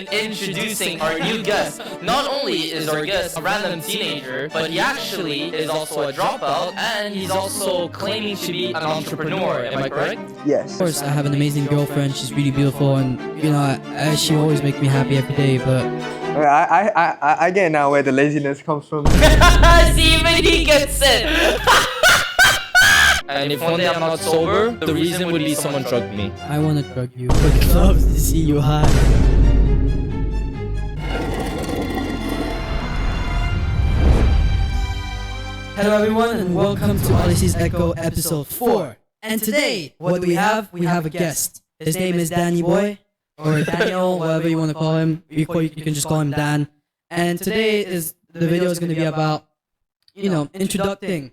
Introducing our new guest. Not only is our guest a random teenager, but he actually is also a dropout and he's also claiming to be an entrepreneur. Am I correct? Yes. Of course, I have an amazing girlfriend. She's really beautiful, and she always makes me happy every day. But I get now where the laziness comes from. See, even he gets it. And if one day I'm not sober, the reason would be someone drugged me. I want to drug you. But loves to see you high. Hello everyone, and welcome to ODYSSEY'S Echo episode 4. And today, what do we have? We have a guest. His name is Danny Boy, or Daniel, whatever you want to call him. You can just call him Dan. And today the video is going to be about, introducing.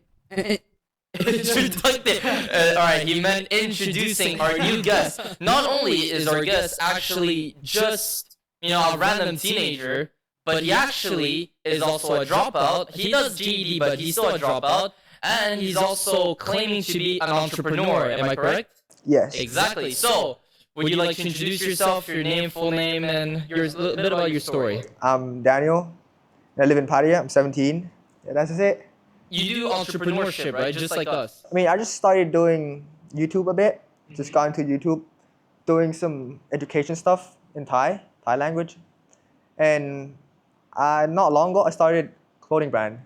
Alright, he meant introducing our new guest. Not only is our guest actually just, a random teenager, but he actually is also a dropout. He does GED, but he's still a dropout. And he's also claiming to be an entrepreneur. Am I correct? Yes. Exactly. So, would you like to introduce yourself, your name, full name, and a little bit about your story? I'm Daniel. I live in Pattaya. I'm 17. Yeah, that's it. You do entrepreneurship, right? Just like us. I mean, I just started doing YouTube a bit. Just got into YouTube, doing some education stuff in Thai language. And not long ago, I started clothing brand.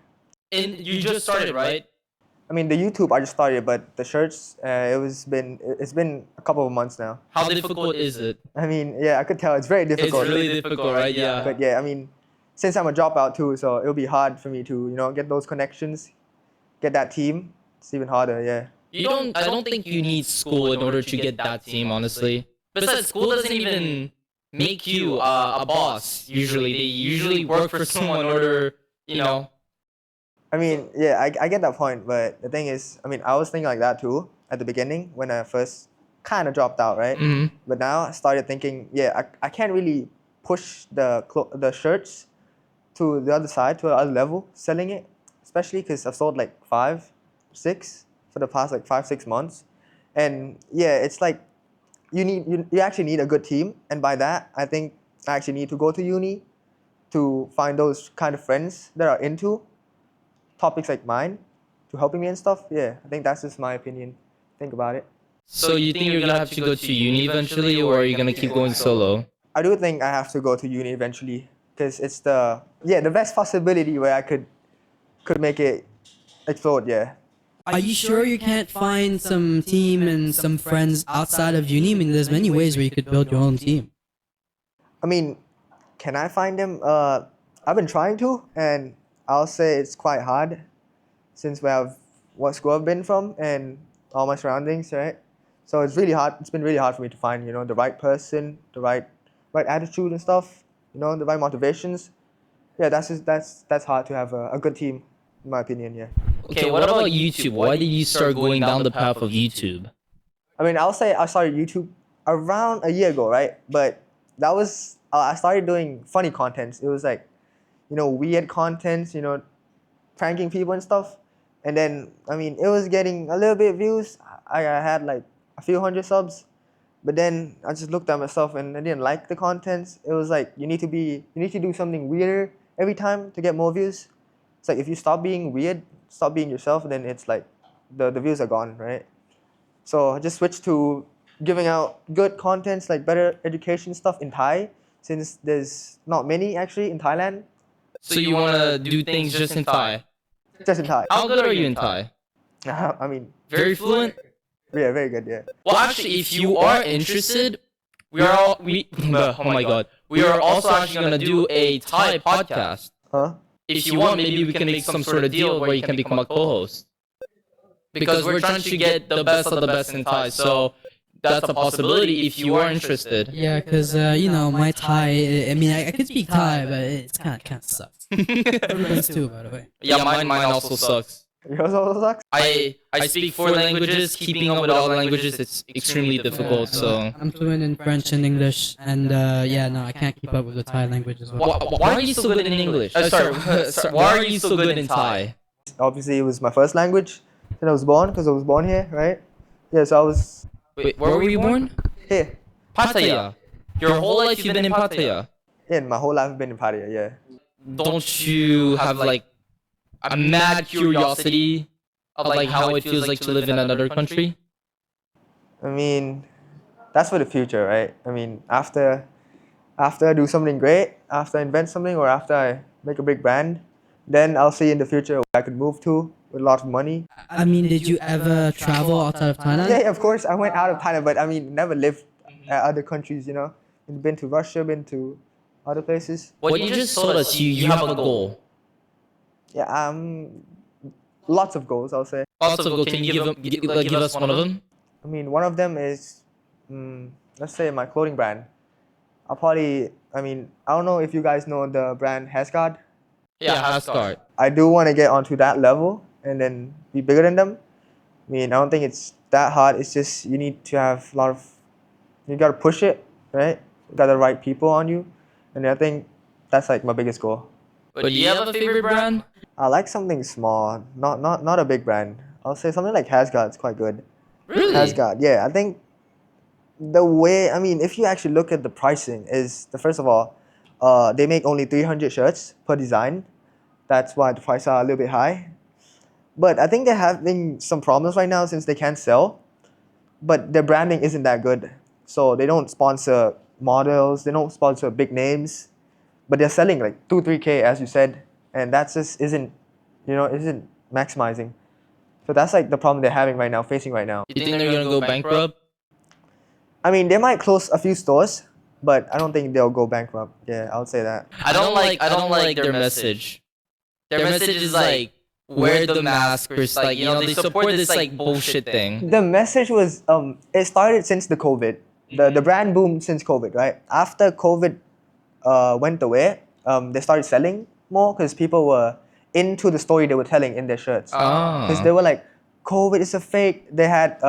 And you just started, right? I mean, the YouTube I just started, but the shirts, it's been a couple of months now. How difficult is it? I mean, yeah, I could tell it's very difficult. It's really difficult, right? Yeah. But yeah, I mean, since I'm a dropout too, so it'll be hard for me to, get those connections, get that team. It's even harder, yeah. I don't think you need school in order to get that team, honestly. Besides, school doesn't even make you a boss, usually. They usually work for someone in order, I mean, yeah, I get that point, but the thing is, I mean, I was thinking like that too at the beginning when I first kind of dropped out, right? Mm-hmm. But now I started thinking, yeah, I can't really push the shirts to the other side, to the other level, selling it, especially because I've sold like 6 for the past like 5-6 months. And yeah, it's like you actually need a good team. And by that, I think I actually need to go to uni to find those kind of friends that are into topics like mine, to helping me and stuff. Yeah, I think that's just my opinion. Think about it. So you think you're gonna have to go to uni eventually, or are you gonna keep going solo? I do think I have to go to uni eventually, because it's the best possibility where I could make it explode. Yeah. Are you sure you can't find some team and some friends outside of uni? I mean, there's many ways where you could build your own team. I mean, can I find them? I've been trying to, and I'll say it's quite hard since what school I've been from and all my surroundings, right? So it's really hard. It's been really hard for me to find, the right person, the right attitude and stuff, the right motivations. Yeah, that's hard to have a good team, in my opinion. Yeah. Okay, what about YouTube? Why did you start going down the path of YouTube? I mean, I'll say I started YouTube around a year ago, right? But that was I started doing funny contents. It was like, weird contents, pranking people and stuff. And then, I mean, it was getting a little bit of views. I had like a few hundred subs. But then I just looked at myself and I didn't like the contents. It was like, you need to do something weirder every time to get more views. It's like, if you stop being weird, stop being yourself, then it's like, the views are gone, right? So I just switched to giving out good contents, like better education stuff in Thai, since there's not many actually in Thailand. So you want to do things just in Thai? Just in Thai. How good are you in Thai? I mean... Very fluent? Yeah, very good, yeah. Well, actually, if you are interested, we are also actually going to do a Thai podcast. Huh? If you want, maybe we can make some sort of deal where you can become a co-host. Because we're trying to get the best of the best in Thai, so that's a possibility if you are interested. Yeah, because, my Thai, I mean, I could speak Thai, but it's kind of sucks. Rubens too, by the way. Yeah, mine also sucks. Yours also sucks? I speak 4 languages. Keeping up with all the languages, it's extremely difficult, so... I'm fluent in French and English, and I can't keep up with the Thai language as well. Why are you so good in English? Sorry, why are you so good in Thai? Obviously, it was my first language when I was born, because I was born here, right? Yeah, so I was... Wait, where were you born? Here. Pattaya. Your whole life you've been in Pattaya? Yeah, my whole life I've been in Pattaya. Yeah. Don't you have like a mad curiosity of like how it feels like to live in another country? I mean, that's for the future, right? I mean, after I do something great, after I invent something, or after I make a big brand, then I'll see in the future where I could move to with a lot of money. I mean, did you ever travel outside of Thailand? Yeah, of course, I went out of Thailand, but I mean, never lived at other countries, you know. Been to Russia, been to other places. What you just told us, you have a goal. Yeah, lots of goals, I'll say. Lots of goals. Can you give us one of them? I mean, one of them is, let's say my clothing brand. I don't know if you guys know the brand Hasgard. Yeah, Hasgard. I do want to get onto that level and then be bigger than them. I mean, I don't think it's that hard. It's just you need to have you got to push it, right? You got the right people on you. And I think that's like my biggest goal. But do you have a favorite brand? I like something small, not a big brand. I'll say something like Hasgard is quite good. Really? Hasgard, yeah. I think if you actually look at the pricing, first of all, they make only 300 shirts per design. That's why the prices are a little bit high. But I think they're having some problems right now since they can't sell. But their branding isn't that good. So they don't sponsor models, they don't sponsor big names. But they're selling like 2-3K, as you said. And that just isn't maximizing. So that's like the problem they're facing right now. You think they're gonna go bankrupt? I mean, they might close a few stores, but I don't think they'll go bankrupt. Yeah, I would say that. I don't like their message. Their message is like wear the mask or like they support this like bullshit thing. The message was it started since the COVID. The brand boomed since COVID, right? After COVID went away, they started selling more because people were into the story they were telling in their shirts. Because they were like, COVID is a fake. They had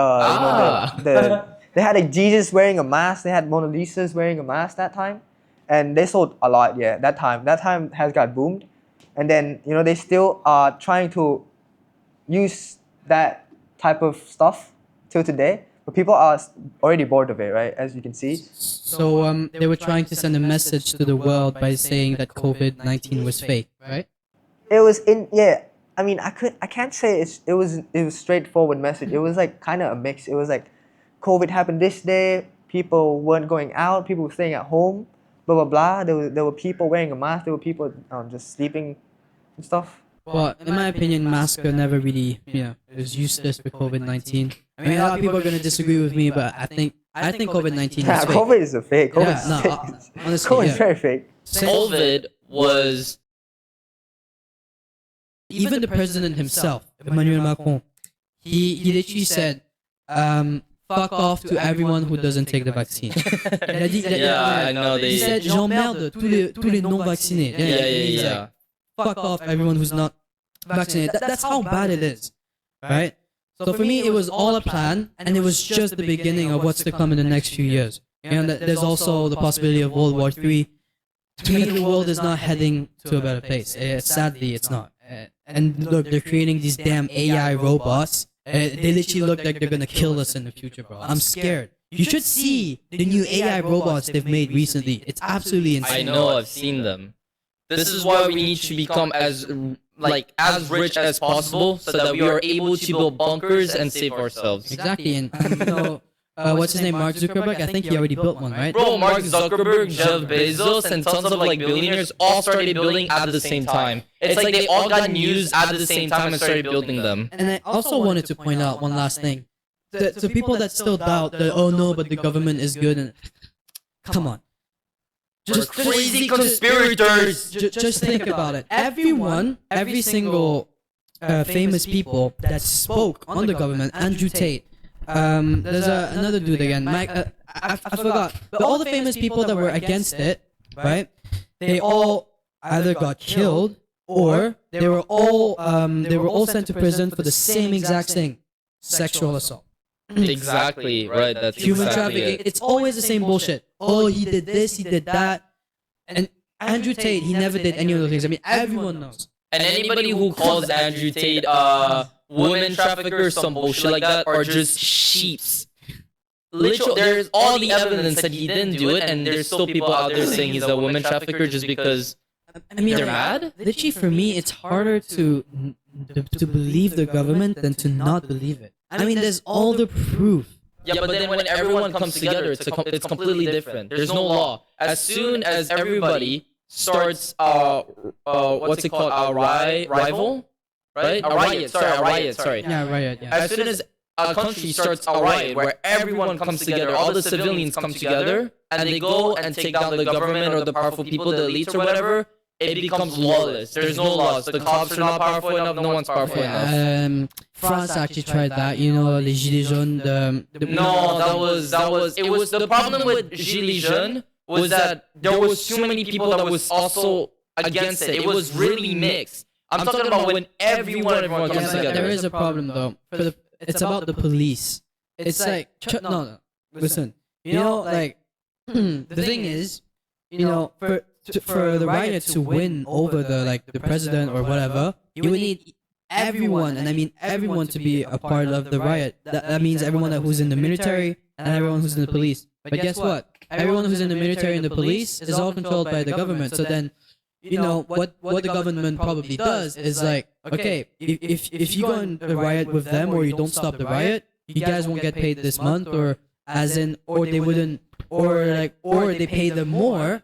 they had like Jesus wearing a mask. They had Mona Lisa's wearing a mask that time, and they sold a lot. Yeah, that time has got boomed, and then they still are trying to use that type of stuff till today. But people are already bored of it, right? As you can see. So they were trying to send a message to the world by saying that COVID-19 was fake, right? It was I can't say it was straightforward message. It was like kind of a mix. It was like COVID happened this day. People weren't going out. People were staying at home. Blah blah blah. There were people wearing a mask. There were people just sleeping and stuff. Well, in my opinion, masks are never really, it was useless for COVID-19. I mean, a lot of people are going to disagree with me, but I think COVID-19 is fake. COVID is a fake. Honestly, COVID is very fake. COVID was... Even the president himself, Emmanuel Macron, he literally said, fuck off to everyone who doesn't take the vaccine. I know. He said, j'emmerde tous les non-vaccinés. Yeah. Fuck off everyone who's not vaccinated. That's how bad it is, right? So for me, it was all a plan, and it was just the beginning of what's to come in the next few years. And there's also the possibility of World War III. To me, the world is not heading to a better place. Sadly, it's not. And look, they're creating these damn AI robots. They literally look like they're gonna kill us in the future, bro. I'm scared. You should see the new AI robots they've made recently. It's absolutely insane. I know, I've seen them. This is why we need to become as rich as possible so that we are able to build bunkers and save ourselves. Exactly, and what's his name, Mark Zuckerberg? I think he already built one, right? Bro, Mark Zuckerberg, Jeff Bezos, and tons of like billionaires all started building at the same time. It's like they all got news at the same time and started building them. And I also wanted to point out one last thing. To people that still doubt that, oh no, but the government is good, and come on. Just crazy conspirators! Just think about it. Every single famous people that spoke on the government, Andrew Tate, there's another dude again, Mike, I forgot. But all the famous people that were against it, right? They all either got killed or they were all sent to prison for the same exact thing, sexual assault. Exactly, right. That's human exactly trafficking. it. It's always the same bullshit. Oh, he did this, he did that. And Andrew Tate, he never did any of those things. I mean, everyone knows. And anybody who calls Andrew Tate woman trafficker or some bullshit like that are just sheeps. literal. There's all the evidence that he didn't do it, and there's still people out there saying he's a woman trafficker just because I mean, they're mad. literally for me, it's harder to believe the government than to not believe it. I mean, there's all the proof. Yeah, but then when everyone comes together, it's completely different. There's no law. As soon as everybody starts, what's it called, a rival, right? A riot. Sorry. Yeah, right. Yeah. As soon as a country starts a riot where everyone comes together, all the civilians come together, and they go and take down the government or the powerful people, the elites or whatever, it becomes lawless. There's no laws. The cops are not powerful enough. No one's powerful enough. France actually tried that. You know, les gilets jaunes. No, that was. It was the problem with gilets jaunes was that there was too many people that was also against it. It was really mixed. I'm talking about when everyone comes together. There is a problem though. It's about the police. It's like no. Listen, you know, like the thing is, you know, for the riot to win over the president or whatever, you would need everyone, and I mean everyone, to be a part of the riot. That means everyone who's in the military and everyone who's in the police. But guess what? Everyone who's in the military and the police is all controlled by the government. So then, you know, what the government probably does is like, okay, if you go in a riot with them or you don't stop the riot, you guys won't get paid this month, or they wouldn't, or they pay them more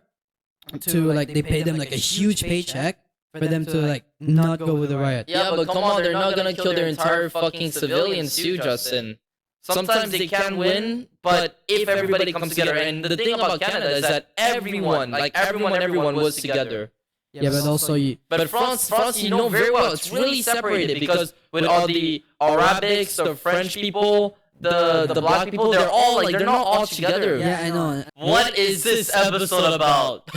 to they pay them like a huge paycheck for them to not go with the riot. Yeah, but come on, they're not gonna kill their entire fucking civilians too, Justin. Sometimes they can win, but if everybody comes together, and the thing about Canada is that everyone was together. Yeah, but also But France, you know very well, it's really separated because with all the Arabics, the French people, the black people, they're all they're not all together. Yeah, I know. What is this episode about?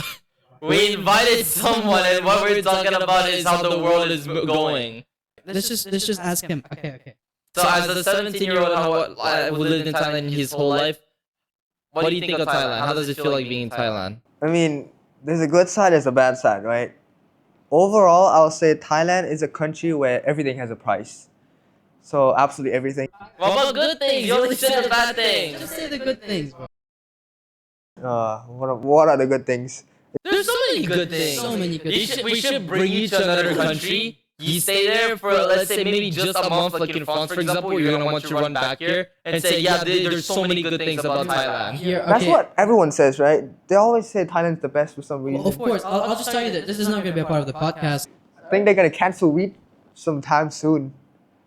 We invited someone, and what we're talking about is how the world is going. Let's just ask him. Okay. So as a 17-year-old who lived in Thailand his whole life, what do you think of Thailand? How does it feel like being in Thailand? I mean, there's a good side, there's a bad side, right? Overall, I'll say Thailand is a country where everything has a price. So absolutely everything. What about good things? You only said the bad things. Just say the good things, bro. What are the good things? There's so many good things. So many good things. We should bring you to another country. You stay there for, let's say, maybe just a month, like in France, for example. You're gonna want to run back here and say, yeah, there's so many good things about Thailand. That's what everyone says, right? They always say Thailand's the best for some reason. Well, of course, I'll just tell you that this is not going to be a part of the podcast. I think they're gonna cancel weed sometime soon.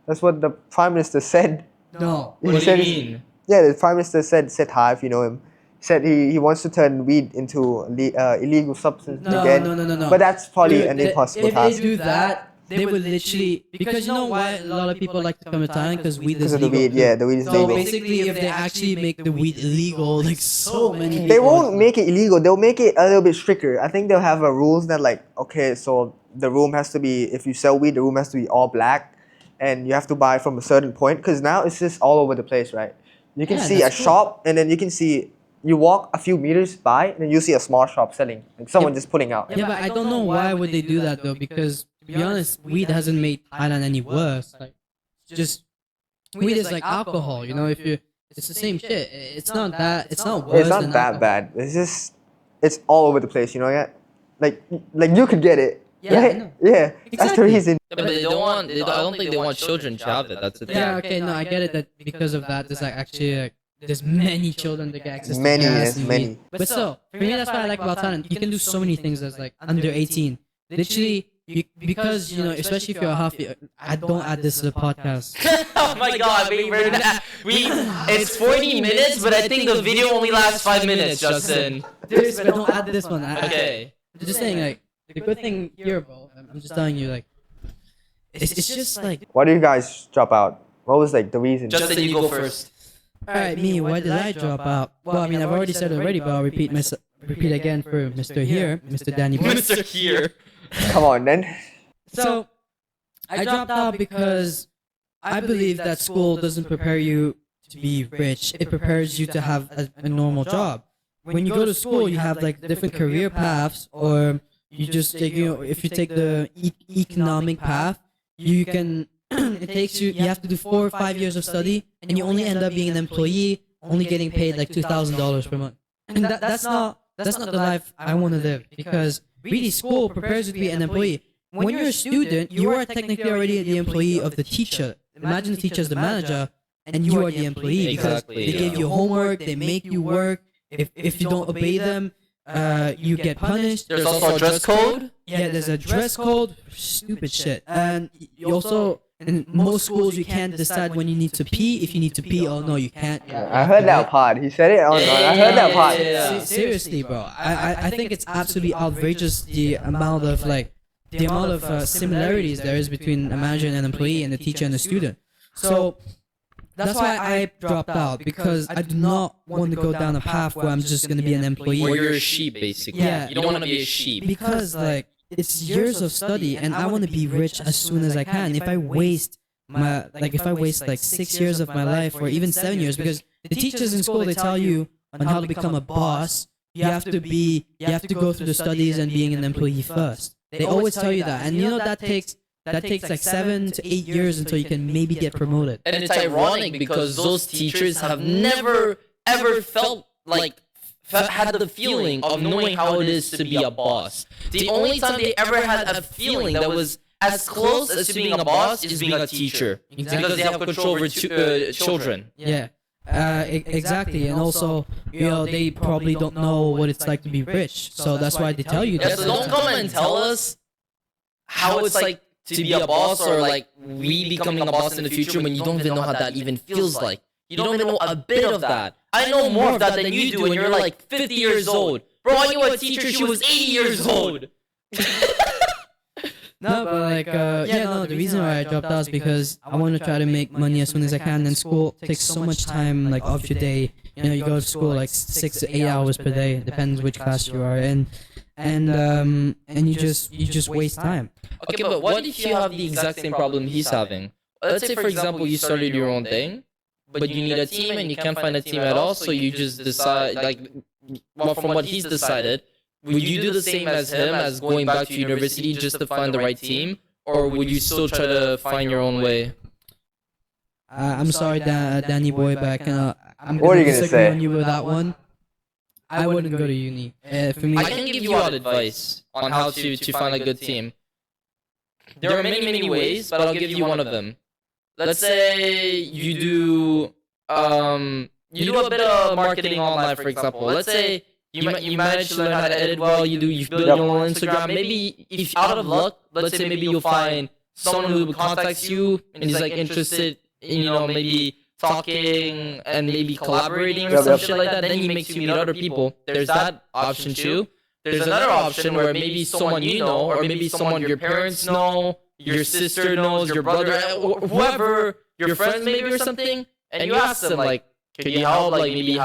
That's what the Prime Minister said. No. What do you mean? Yeah, the Prime Minister said hi, if you know him. Said he wants to turn weed into illegal substance again. No. But that's probably an impossible task. If they do that, they would literally, because you know why a lot of people like to come to Thailand? Because weed is Because of the legal. weed, yeah, the weed is So legal. basically, if they actually make the weed illegal, like so many people... They won't make it illegal. They'll make it a little bit stricter. I think they'll have rules that okay, so the room has to be, if you sell weed, the room has to be all black, and you have to buy from a certain point. Because now it's just all over the place, right? You can see a shop, and then you can see, you walk a few meters by, and then you see a small shop selling, like someone just pulling out. Yeah, but I don't know why would they do that though, because to be honest, weed hasn't made Thailand any worse. Just weed is like alcohol, you know. It's the same shit. It's not worse. It's not that bad. It's just, it's all over the place, you know. Yeah, like you could get it. Yeah, right? I know. Yeah, that's the reason. Yeah, but they don't want. I don't think they want children to have it. That's the thing. Yeah, okay, no, I get it that because of that, there's actually there's many children that get access to Many, gas yes, and many. weed. But still, for me, that's what I like about Thailand. You can do so many things as under 18. Literally, because you know, especially if you're a halfie. I don't add this to the podcast. Oh my god, it's 40 minutes, but I think the video only lasts 5 minutes, Justin. But don't add this one. Okay. I'm just saying, the good thing here, bro. I'm just telling you, it's just Why do you guys drop out? What was the reason? Justin, you go first. Alright, me, why did I drop out? Well, I mean, I've already said it already, but I'll repeat again for Mr. Here, Mr. Danny Boy. Mr. Here. Come on, then. So, I dropped out because I believe that school doesn't prepare you to be rich. It prepares you to have a normal job. When you go to school, you have different career paths, or you just take, if you take the economic path, you can, it takes you have to do 4 or 5 years of study, and you only end up being an employee only getting paid like $2,000 per month. And that's not the life I want to live, because really school prepares you to be an employee. When you're a student, you are technically already the employee of the teacher. Imagine the teacher is the manager and you are the employee, because they give you homework, they make you work. If you don't obey them, you get punished. There's also a dress code. Yeah, there's a dress code. Stupid shit. And you also, in most schools, you can't decide when you need to pee. If you need to pee, oh no, you can't. I heard that part. He said it. Oh, no, I heard that part. Seriously, bro. I think it's absolutely outrageous the amount of similarities there is between a manager and an employee, and a teacher and a student. So that's why I dropped out, because I do not want to go down a path where I'm just gonna be an employee. Where you're a sheep, basically. Yeah. You don't want to be a sheep. Because like it's years of study, and I want to be rich as soon as I can. If I waste like 6 years of my life, or even 7 years, because the teachers in school, they tell you on how to become a boss, you have to go through the studies and being an employee first. They always tell you that, and you know that takes like 7 to 8 years until you can maybe get promoted. And it's ironic because those teachers have never ever felt like had the feeling of knowing how it is to be a boss. The only time they ever had a feeling that was as close as to being a boss is being a teacher, because they have control over children. Yeah. Exactly, and also, they probably don't know what it's like to be rich, so that's why they tell you that. Yeah, so don't come and tell us how it's like to be a boss, or like we becoming a boss in the future, when you don't even know how that even feels like. You don't even know a bit of that. I know more of that than you do, and you're like 50 years old. Bro, I knew a teacher, she was 80 years old. No, but like, the reason why I dropped out is because I want to try to make money as soon as I can, and school takes so much time, like, off your day. You go to school like 6 to 8 hours per day, depends which class you are in, and you just waste time. Okay, but what if you have the exact same problem he's having? Let's say, for example, you started your own thing, but you need a team and you can't find a team at all, so you just decide, from what he's decided, would you do the same as him, as going back to university just to find the right team? Or would you still try to find your own way? I'm sorry, Danny boy, but I'm What are going you to gonna disagree say? on you with that one. I wouldn't go to uni. For me, I can give you out advice on how to find a good team. There are many ways, but I'll give you one of them. Let's say you do a bit of marketing online, for example. Let's say you manage to learn how to edit well, you build your own Instagram. Maybe if out of luck, let's say maybe you'll find someone who contacts you and is like interested in, maybe talking and maybe collaborating or some shit like that. Then he makes you meet other people. There's that option too. There's another option where maybe someone you know, or maybe someone your parents know, your sister knows, your brother, whoever, your friends maybe or something, and you ask them like, could you help, like maybe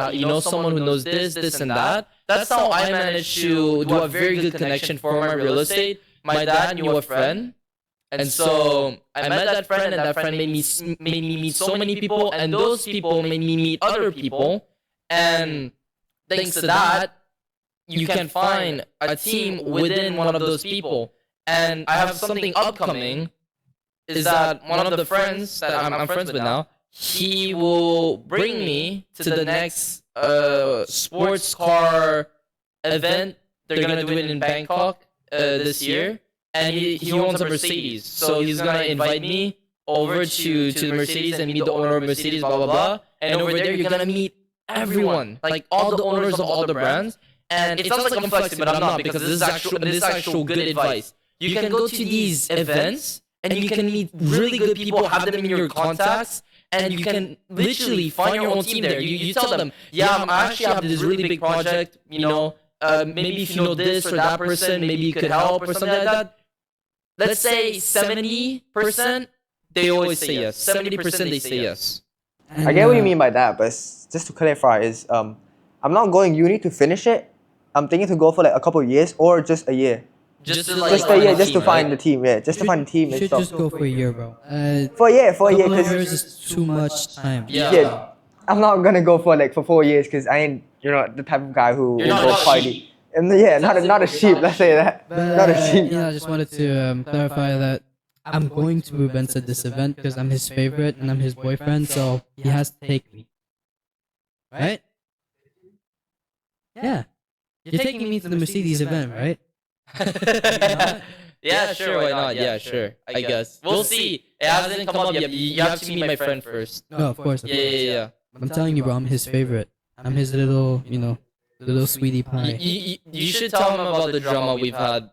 someone who knows this and that. That's how I managed to do a very good connection for my real estate. My dad knew a friend, and so I met that friend, and that friend made me meet so many people, and those people made me meet other people, and thanks to that, you can find a team within one of those people. And I have something upcoming, is that one of the friends that I'm friends with now, he will bring me to the next sports car event. They're gonna do it in Bangkok this year, and he owns a Mercedes, so he's gonna invite me over to the Mercedes and meet the owner of Mercedes, blah blah blah. And over there, you're gonna meet everyone, like all the owners of all the brands. And it sounds like I'm flexing, but I'm not, because this is actual good advice. You can go to these events and you can meet really good people, have them in your contacts, and you can literally find your own team there. You tell them, yeah, I actually have this really big project, maybe if you know this or that person, maybe you could help or something like that. Let's say 70%, they always say yes. 70% they say yes. And, I get what you mean by that, but just to clarify is, I'm not going uni to finish it. I'm thinking to go for like a couple of years or just a year. Just to find the team, yeah. Just to find the team you and should stuff. just go for a year, bro. For a year, couple of because years is too much time. Yeah. I'm not gonna go for 4 years because I ain't the type of guy who You're will not go a party. sheep. And not a sheep. Let's say that. But, Not a sheep. I just wanted to clarify that I'm going to Rubens at this event because I'm his favorite and I'm his boyfriend, so he has to take me. right? Yeah. You're taking me to the Mercedes event, right? Yeah, sure, why not? Yeah, sure. I guess. We'll see. It hasn't come up yet. You have to meet my friend first. No, of course. Yeah. I'm telling you, bro, I'm his favorite. I'm his little, little sweetie pie. You should tell him about the drama we've had.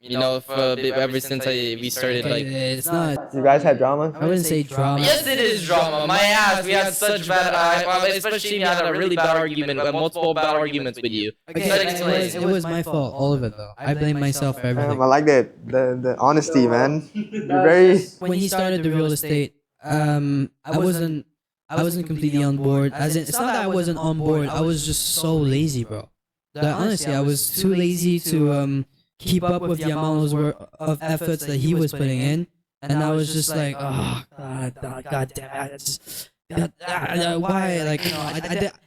Ever since we started, like... It's not. You guys had drama? I wouldn't say drama. Yes, it is drama. My ass, we had such bad... especially we had a really bad argument, multiple bad arguments with you. Okay, it was my fault, all of it, though. I blame myself for everything. I like that. The honesty, man. You're very... When he started the real estate, I wasn't completely on board. As in, it's not that I wasn't on board. I was just so lazy, bro. That honestly, I was too lazy to keep up with the amount of efforts that he was putting in, and I was just like, oh god damn it, why? Like,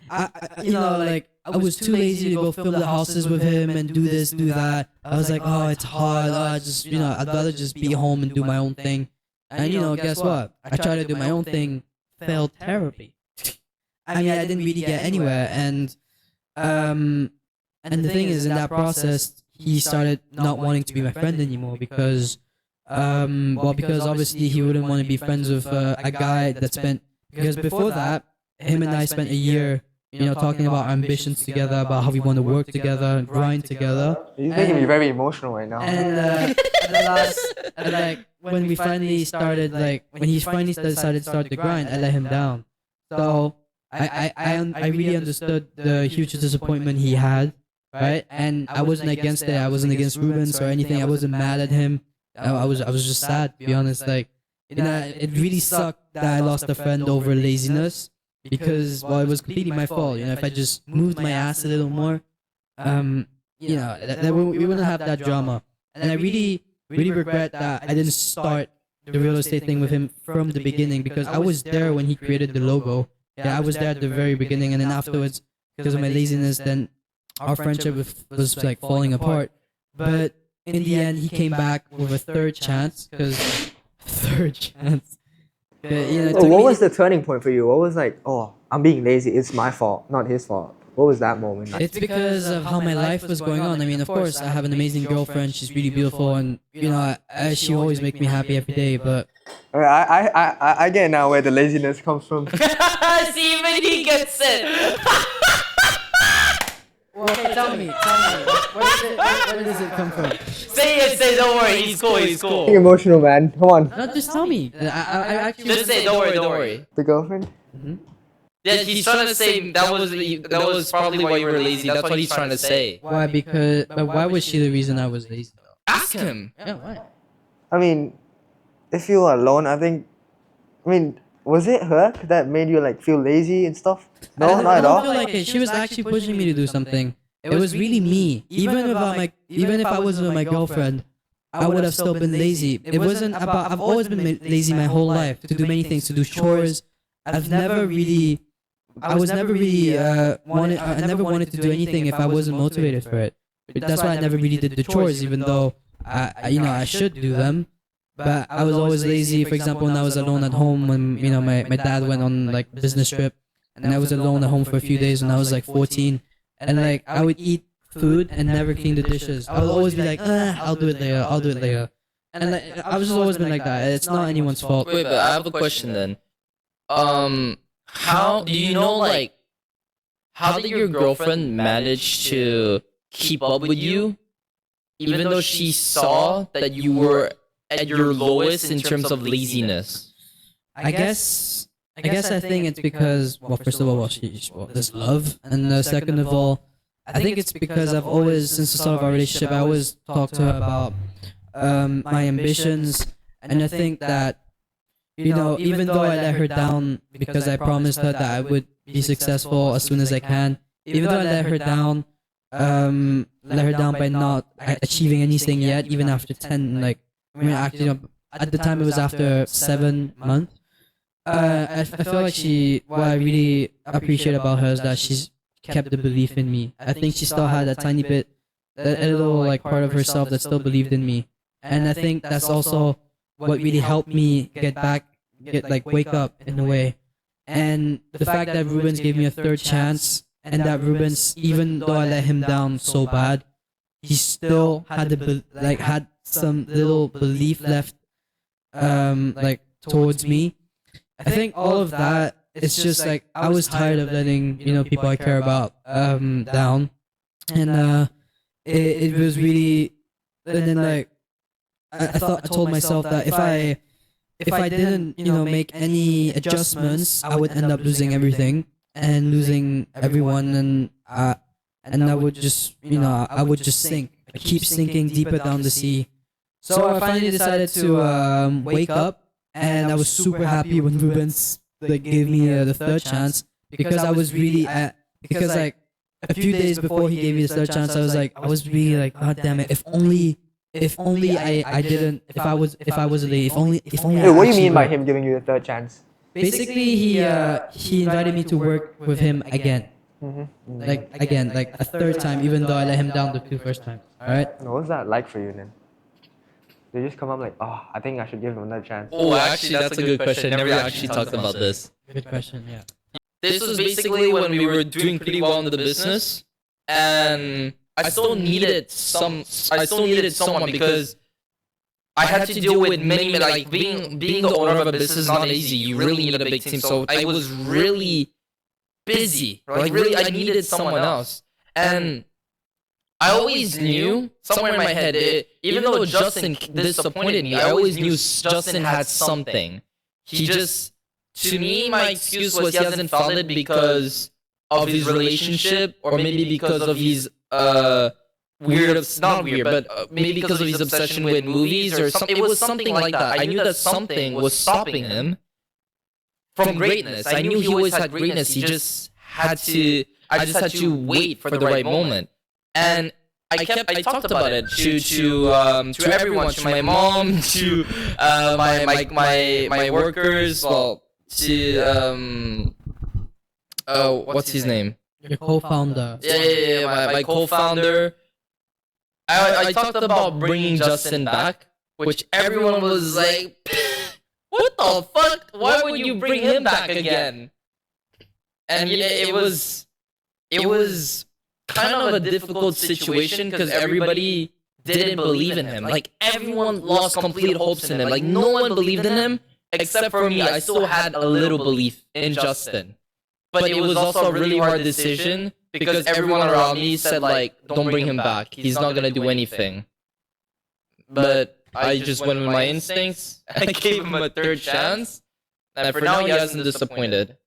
I was too lazy to go film the houses with him and do this, do that. I was like, oh, it's hard. I'd rather just be home and do my own thing. And guess what? I tried to do my own thing, failed terribly. I mean, I didn't really get anywhere, and the thing is, in that process, he started not wanting to be my friend anymore because obviously he wouldn't want to be friends with a guy that because before that, him and I spent a year, talking about our ambitions together, about how we want to work together and grind together. He's making me very emotional right now. And when we finally started, when he finally decided to start the grind, I let him down. So I really understood the huge disappointment he had. Right, and I wasn't against it. I wasn't against Rubens or anything. I wasn't mad at him. I was just sad, to be honest. Like, it really sucked that I lost a friend over laziness because, well, it was completely my fault. If I just moved my ass a little more, we wouldn't have that drama. And I really, really regret that I didn't start the real estate thing with him from the beginning because I was there when he created the logo. Yeah, I was there at the very beginning, and then afterwards, because of my laziness, then our friendship was like falling apart. But in the end, he came back with a third chance. What was the turning point for you? What was like, oh, I'm being lazy. It's my fault, not his fault. What was that moment? It's because of how my life was going on. I mean, of course, I have an amazing girlfriend. She's really beautiful, and she always makes me happy every day. But I get now where the laziness comes from. See, even he gets it. Well, okay, tell me. Where does it come from? Say, don't worry, he's cool. Being emotional, man. Come on. No, just tell me. I actually just say, don't worry. The girlfriend? Mm-hmm. Yeah, he's trying to say that was probably why you were lazy. That's what he's trying to say. Why? But why was she the reason I was lazy? Ask him. Yeah, why? I mean, if you were alone, was it her that made you like feel lazy and stuff? No, not at all. I don't feel like it. She was actually pushing me to do something. It was really me. Even if I wasn't with my girlfriend, I would have still been lazy. It wasn't about. I've always been lazy my whole life to do many things, to do chores. I never wanted to do anything if I wasn't motivated for it. That's why I never really did the chores, even though I should do them. But I was always lazy. For example, when I was alone at home, when my dad went on like business trip, and I was alone at home for a few days when I was like 14, and like I would eat food and never clean the dishes. I would always be like, I'll do it later. And like, I was just always been like that. It's not anyone's fault. Wait, but I have a question then. How do you know, like, how did your girlfriend manage to keep up with you, even though she saw that you were at your lowest in terms of laziness? I guess I think it's because, well, first of all, there's love, and second of all, I think it's because I've always, since the start of our relationship, I always talked to her about my ambitions, and I think that, even though I let her down because I promised her that I would be successful as soon as I can, even though I let her down by not achieving anything yet, even after 10, actually, at the time it was after 7 months. I feel like what I really appreciate about her is that she's kept the belief in me. I think she still had a tiny bit, a little like part of herself that still believed in me. And I think that's also what really helped me wake up in a way. And the fact that Rubens gave me a third chance, and that Rubens, even though I let him down so bad, he still had had some little belief left, like towards me. I think all of that, it's just like I was tired of letting people I care about down, and it was really. And then like I told myself that if I didn't make any adjustments, I would end up losing everything and losing everyone, and I would just I would just sink, keep sinking deeper down the sea. So I finally decided to wake up, and I was super happy when Rubens gave me the third chance, because I was really because like a few days before he gave me the third chance, I was really like, God damn it, if only I didn't, if I was late, if only Wait, what do you mean by him giving you the third chance? Basically, he invited me to work with him again. Like a third time, even though I let him down the two first times. Alright? What was that like for you then? They just come up like, oh, I think I should give him another chance. Oh, actually, that's a good question. I never actually talked about this. Good question, yeah. This was basically when we were doing pretty well in the business, and I still needed someone, because I had to deal with many, like being the owner of a business is not easy. You really need a big team. So I was really busy. Like really, I needed someone else. And I always knew somewhere in my head, even though Justin disappointed me, I always knew Justin had something. He just, to me, my excuse was he hasn't felt it because of his relationship, or maybe because of his not weird, but maybe because of his obsession with movies or something. It was something like that. I knew that something was stopping him from greatness. I knew he always had greatness. I just had to wait for the right moment. And I talked about it to everyone, to my mom, to my workers, well, to what's his name? Your co-founder. Yeah, my co-founder. I talked about bringing Justin back, which everyone was like, what the fuck? Why would you bring him back again? And it was kind of a difficult situation, because everybody didn't believe in him. Like, everyone lost complete hopes in him. Like, no one believed in him except for me. I still had a little belief in Justin. But it was also a really hard decision, because everyone around me said, like, don't bring him back. He's not going to do anything. But I just went with my instincts. I gave him a third chance. And for now, he hasn't disappointed.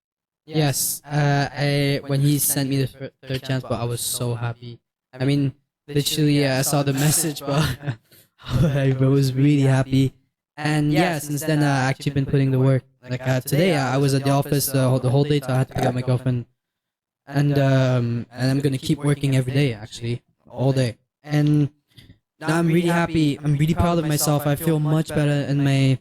Yes, when he sent me the third chance, but I was so happy. I mean, literally, I saw the message, but I was really happy. And yeah, since then, I've actually been putting the work. Like today, I was at the office the whole day, so I had to pick up my girlfriend. And I'm gonna keep working every day, actually, all day. And now I'm really happy. I'm really proud of myself. I feel much better in my,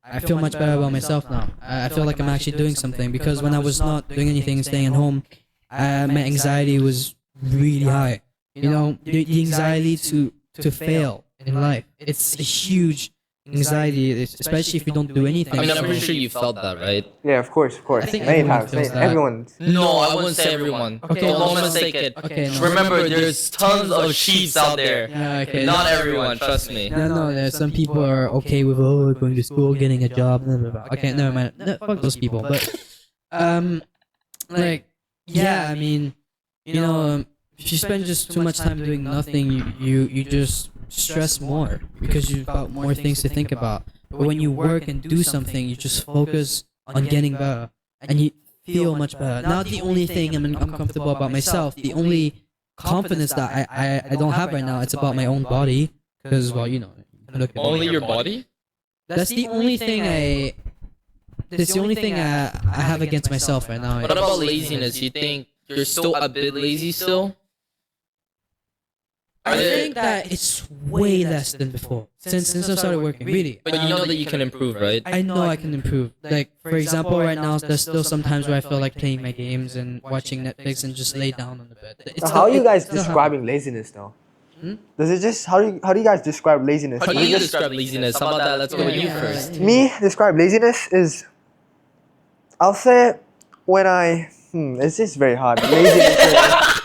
I feel much better about myself now. I feel like I'm actually doing something, because when I was not doing anything and staying at home, my anxiety was really high. The anxiety to fail in life. It's a huge anxiety, especially if you don't do anything. I mean, I'm pretty sure you felt that, right? Yeah, of course. I think Many everyone times. feels that. Everyone. No, I wouldn't say everyone. Okay, Don't no. mistake it. Okay, no. Remember, there's tons of sheeps out there. Yeah, okay. Not everyone, trust me. No, there's some people are okay with going to school, getting a job, blah, blah, blah. Okay, never mind. No, fuck those people. But like, yeah, I mean, if you spend just too much time doing nothing, you just stress more, because you've got more things to think about. But when you work and do something, you just focus on getting better, and you feel much better. Now the only thing I'm uncomfortable about myself, the only confidence that I don't have right now, it's about my own body, because, well, look at Only me. your body? That's the only thing I have against myself right now. What about laziness? You think you're still a bit lazy still? I think that it's way less than before since I started working, really. But you know that you can improve, right? I know I can improve. Like, for example, right now, there's still some times where I feel like playing my games and watching Netflix and just lay down on the bed. So how are you guys describing laziness now? Does it just how do you guys describe laziness? How do you describe laziness? How about that? Let's go with you first. Me describe laziness is I'll say when it's just very hard. Laziness.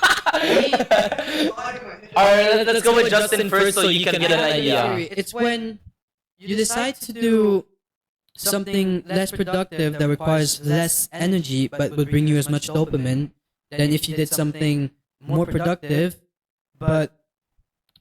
Alright, let's go with Justin first so you can get an idea. It's when you decide to do something less productive that requires less energy but would bring you as much dopamine than if you did something more productive but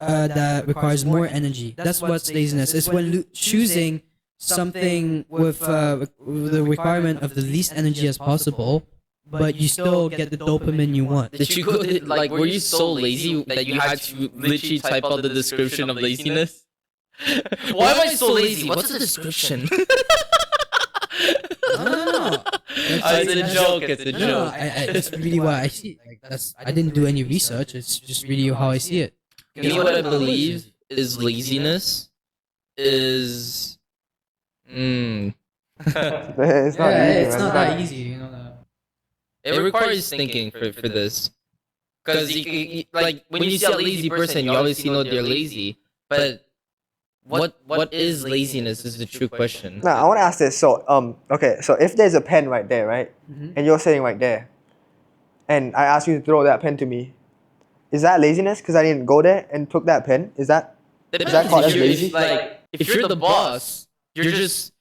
that requires more energy. That's what's laziness. It's when choosing something with the requirement of the least energy as possible, but you still get the dopamine you want. Did you go, like, were you so lazy that you had to literally type out the description of laziness? Why am I so lazy? What's the description? No. It's a joke. It's a No, joke. it's really what I see. Like I didn't do any research. It's just really how I see it. You know what I believe is laziness? Is It's not easy. It's man. not that easy. You know that. it requires thinking for this. Because like when you see a lazy person, you obviously know they're lazy. But what is laziness is the true question. Now I want to ask this. So okay. So if there's a pen right there, right, and you're sitting right there, and I ask you to throw that pen to me, is that laziness? Because I didn't go there and took that pen. Is that called as lazy? Like if you're the boss, you're just.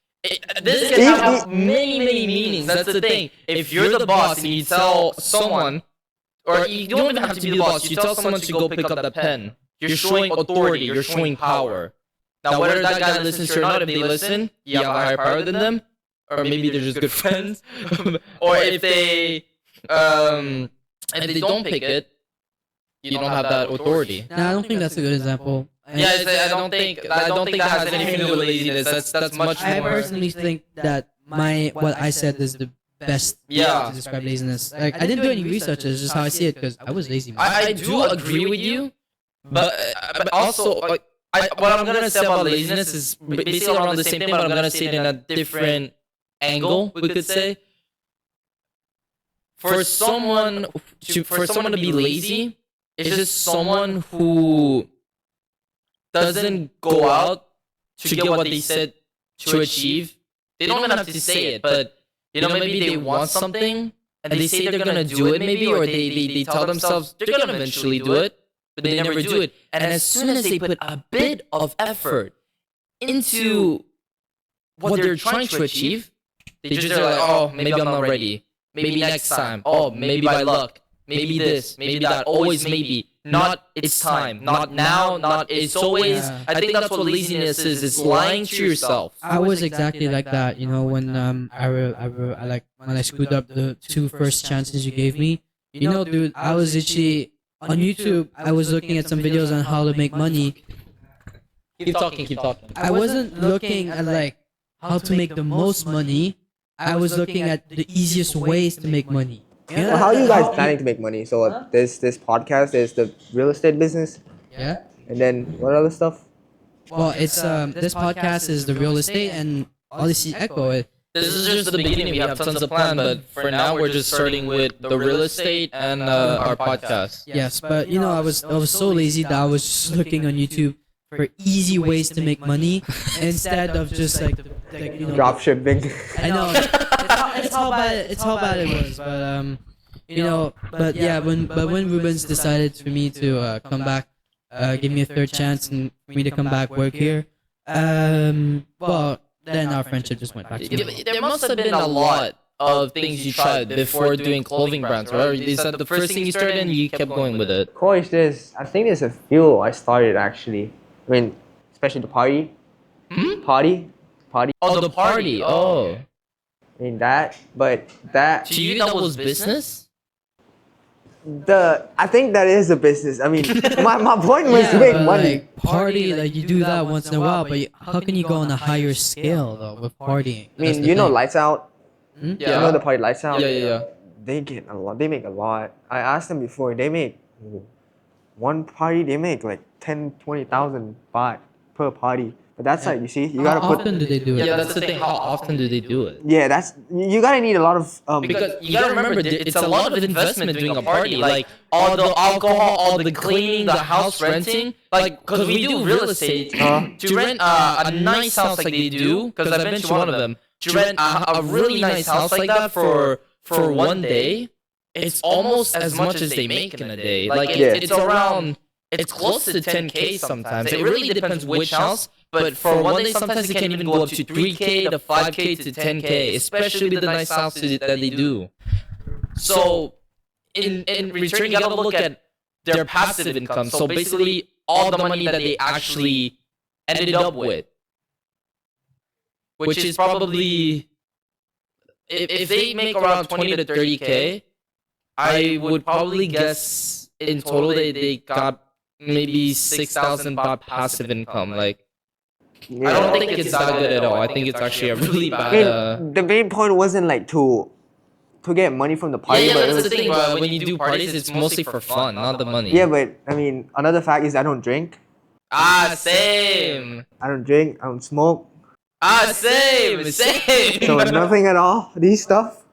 This can have many meanings. That's the thing. If you're the boss and you tell someone, or you don't even have to be the boss, you tell someone to go pick up the pen, you're showing authority, you're showing power. Now, whether that guy listens to you or not, if they listen, you have a higher power than them, or maybe they're just good friends, or if they don't pick it, you don't have that authority. No, I don't think that's a good example. Yeah, I don't think that has anything to do with laziness. That's much more. I personally think that what I said is the best way to describe laziness. Like I didn't do any research. It's just how I see it because I was lazy. I do agree with you, but also like what I'm gonna say about laziness is basically around the same thing, but I'm gonna say it in a different angle. We could say for someone to be lazy, it's just someone who doesn't go out to get what they said to achieve. They don't even have to say it, but maybe they want something and they say they're gonna do it, maybe, or they tell themselves they're gonna eventually do it, but they never do it. And as soon as they put a bit of effort into what they're trying to achieve, they just are like, oh, maybe I'm not ready. Maybe next time. Oh, maybe by luck. Maybe this. Maybe that. Always maybe. Not it's time. Not now. Not it's always. Yeah. I think that's what laziness is. It's lying to yourself. I was exactly like that. When when I screwed up the 2 first chances you gave me. Dude, I was literally on YouTube. I was looking at some videos on how to make money. Keep talking. I wasn't looking at like how to make the most money. I was looking at the easiest ways to make money. Well, how are you guys planning to make money? So there's this podcast, there's the real estate business, Yeah. and then what other stuff? Well, it's this podcast is the real estate and Odyssey Echo. This is just the beginning. We have tons of plans, but for now we're just starting with the real estate and our podcast. Yes, but I was so lazy that I was just looking on YouTube for easy ways to make money instead of just like Drop shipping. I know it's how bad it was, but when Rubens decided for me to come back, give me a third chance and for me to come back work here, well then our friendship just went back to normal. There must have been a lot of things you tried before doing clothing brands, right? You said the first thing you started and you kept going with it. Of course, I think there's a few I started actually. I mean, especially the party. Party. Oh, the party. Oh. I mean that. To you, that was business? I think that is a business. I mean, my point was to make money. Like, party, like you do that once in a while, but how can you go on a higher scale though with partying? I mean, Lights Out. Hmm? You know the party Lights Out. Yeah. They get a lot. They make a lot. I asked them before. They make one party. They make like 10,000-20,000 baht per party. But that's like, you see, you gotta How often do they do it? Yeah, that's the thing. How often do they do it? Yeah, you gotta need a lot of Because you gotta remember, it's a lot of investment doing a party. Like all the alcohol, all the cleaning, the house renting. Like, because we do real estate, to rent a nice house like they do, because I've been to one of them, to rent a really nice house like that for one day, it's almost as much as they make in a day. Like it's around, it's close to 10K sometimes. It really depends which house, but for one day sometimes it can even go up to 3K to 5K to 10K, especially with the nice houses that they do. So in return, you gotta look at their passive income. So basically, all the money that they actually ended up with, which is probably, if they make around 20 to 30K, I would probably guess in total they got maybe 6,000 baht passive income. Like, I don't think it's that good at all. I think it's actually a really bad. The main point wasn't like to get money from the party. Yeah, but that's the thing. But when you do parties, it's mostly for fun, not the money. Yeah, but I mean, another fact is I don't drink. Same. I don't drink. I don't smoke. Same. So nothing at all. These stuff.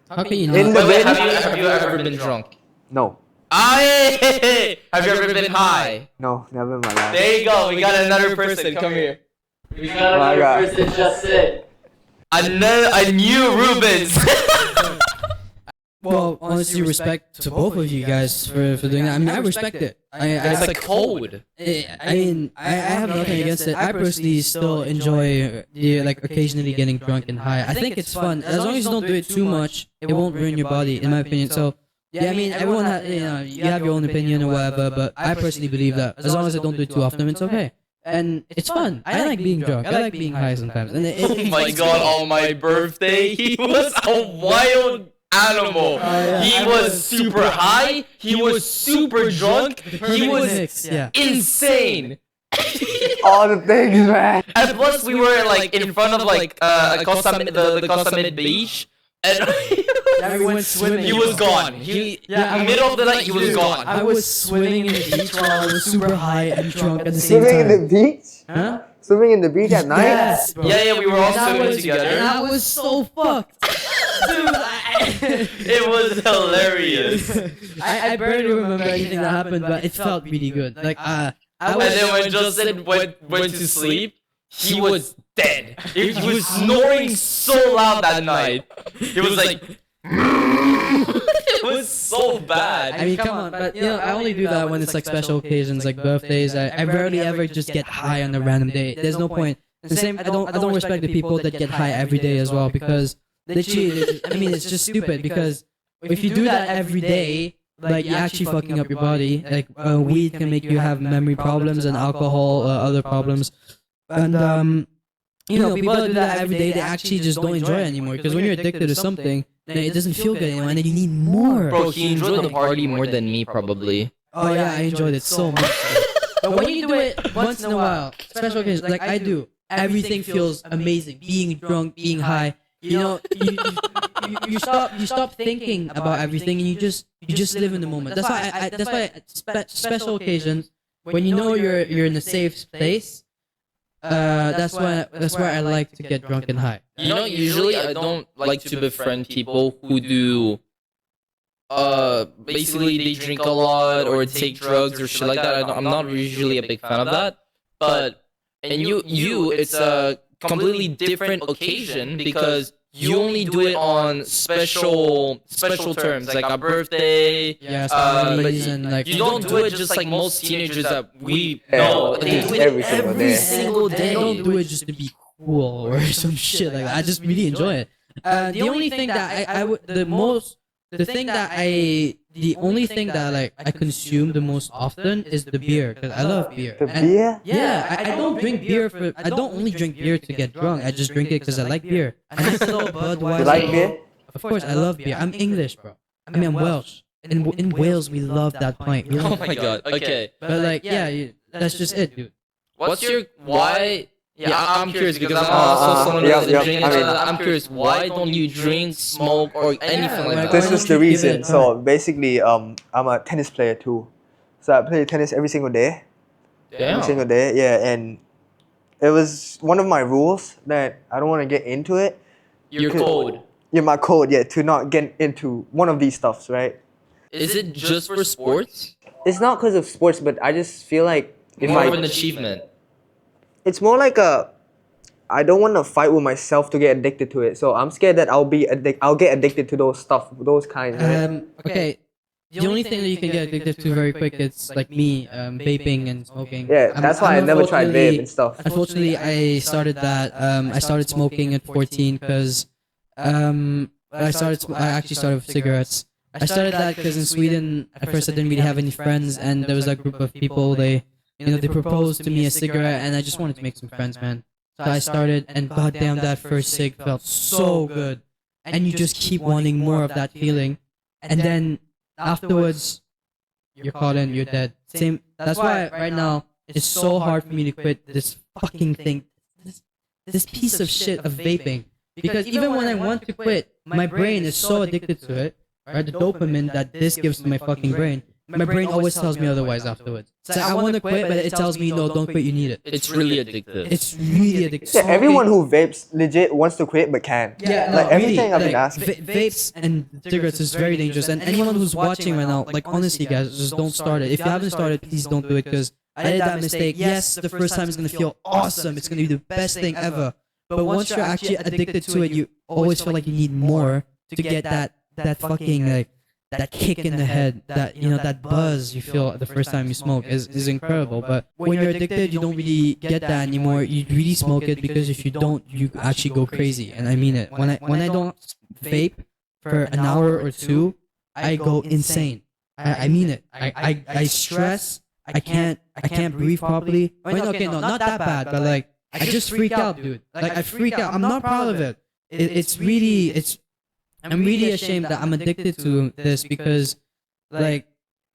How can you In not? the Wait, bin? have you ever been drunk? No. Have you ever been high? No, never in my life. There you go. We got another person. Come here. We got another person. Just sit. A new Rubens. Well, honestly, respect to both of you guys for doing that. I mean, I respect it. It's a code. I mean, I have nothing against it. I personally still enjoy like occasionally getting drunk and high. I think it's fun as long as you don't do it too much. It won't ruin your body, in my opinion. So yeah, I mean, everyone you have your own opinion or whatever, but I personally believe that as long as I don't do it too often, it's okay. And it's fun. I like being drunk. I like being high sometimes. And Oh my god! On my birthday, he was a wild animal. He was super high. He was super drunk. He was insane. All the things, man. And plus, we were like in front of like the Costa Mid Beach, and we went swimming. he was gone. In the middle of the night, he was gone. I was swimming in the beach while I was super high and drunk at the same time. Swimming in the beach? Huh? Swimming in the beach at night? Yes, bro. Yeah, we were all swimming together. And I was so fucked. Dude, It was hilarious. I barely remember anything that happened, but it felt really good. Like, I And was, then when Justin went to sleep, he was dead. He was snoring so loud that night. He was like, it was so bad. I mean, come on, but you know, I only do that when it's like special occasions, like birthdays. I rarely ever just get high on a random day. There's no point. The same, I don't respect the people that get high every day as well, because they cheat. I mean, it's just stupid, because if you do that every day, like, you're actually fucking up your body. Like, weed can make you have memory problems, and alcohol, other problems. And you know, people that do that every day, they actually just don't enjoy it anymore. Because when you're addicted to something, then it doesn't feel good anymore, and then you need more. Bro, he enjoyed the party more than me, probably. Oh yeah, I enjoyed it so much. But when you do it once in a while, special occasions, like I do, everything feels amazing. Being drunk, being high, you know, you stop thinking about everything, and you just live in the moment. That's why special occasions, when you know you're in a safe space, that's why I like to get drunk and high. You know, usually I don't like to befriend people who do basically they drink a lot or take drugs or shit like that. I'm not usually a big fan of that. But and you it's a completely different occasion, because you only do it on special terms, like a birthday. Yeah, but and like you don't do it just like most teenagers that we know. They do it every single every day. single They day. don't do it just to be cool or some shit like that. I just really enjoy it. The only thing that the only thing that like I consume the most often is the beer, because I love beer. The And beer? yeah, I don't drink beer I don't only drink beer to get drunk. I just drink it because I like beer. And I still Budweiser. You like beer? Of course, I love beer. I'm English, bro. I mean, I'm Welsh. In Wales, we love that pint. We Oh love my god. Okay. But like, yeah, that's just it, dude. What's your why? Yeah, I'm curious, because I'm also someone who doesn't drink. I'm curious, why don't you drink, smoke, or anything like that? This is the reason. So basically, I'm a tennis player too. So I play tennis every single day. Damn. Every single day, yeah. And it was one of my rules that I don't want to get into it. Your code. Yeah, my code, yeah, to not get into one of these stuffs, right? Is it just for sports? It's not because of sports, but I just feel like if More I, of an achievement. it's more like a I don't want to fight with myself to get addicted to it. So I'm scared that I'll get addicted to those kinds. Right? Okay. The only thing that you can get addicted to very quick is like me, vaping and smoking. Yeah, that's why I never tried vape and stuff. Unfortunately, I started that. I started smoking at 14 because I actually started with cigarettes. I started that because in Sweden, at first I didn't really have any friends, and there was a group of people. They proposed to me a cigarette, and I just wanted to make some friends, man. So I started, and goddamn, that first cig felt so good, and you just keep wanting more of that feeling, and then afterwards, you're caught in, you're dead. Same. That's why right now it's so hard for me to quit this fucking thing, this piece of shit of vaping. Because even when I want to quit, my brain is so addicted to it, right? The dopamine that this gives to my fucking brain. My brain always tells me otherwise afterwards. It's like, I want to quit, but it tells me, no, don't quit, you need it. It's really addictive. It's really addictive. Yeah, everyone who vapes legit wants to quit but can't. Yeah, like everything I've been like, asking. Vapes and cigarettes is very dangerous. And anyone who's watching right now, like honestly, guys, just don't start it. If you haven't started, please don't do it because I did that mistake. Yes, the first time is gonna feel awesome. It's gonna be the best thing ever. But once you're actually addicted to it, you always feel like you need more to get that fucking like that kick in the head, that that buzz you feel the first time you smoke is incredible. But when you're addicted, you don't really get that anymore. You really smoke it because if you don't, you actually go crazy. And I mean it. When I don't vape for an hour or two, I go insane. I mean it. I stress. I can't breathe properly. Wait, okay, no, not that bad, but like I just freak out, dude. Like I freak out. I'm not proud of it. I'm really ashamed that I'm addicted to this because, like,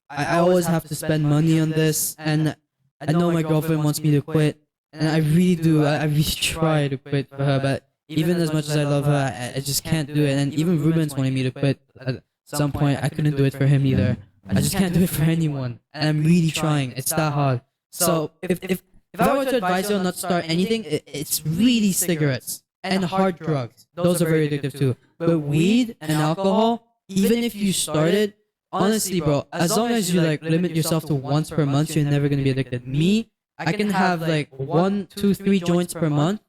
I always have to spend money on this, and I know my girlfriend wants me to quit, and I really do. I really try to quit for her, but even as much as I love her, I just can't do it. And even Rubens wanted me to quit at some point. I couldn't do it for him either. I just can't do it for anyone, and I'm really trying. It's that hard. So if I were to advise you on not to start anything, it's really cigarettes and hard drugs. Those are very addictive too. But weed and alcohol, even if you started, honestly, bro, as long as you like limit yourself to once per month, you're never gonna be addicted. Me, I can have like 1, 2, 3 joints per month.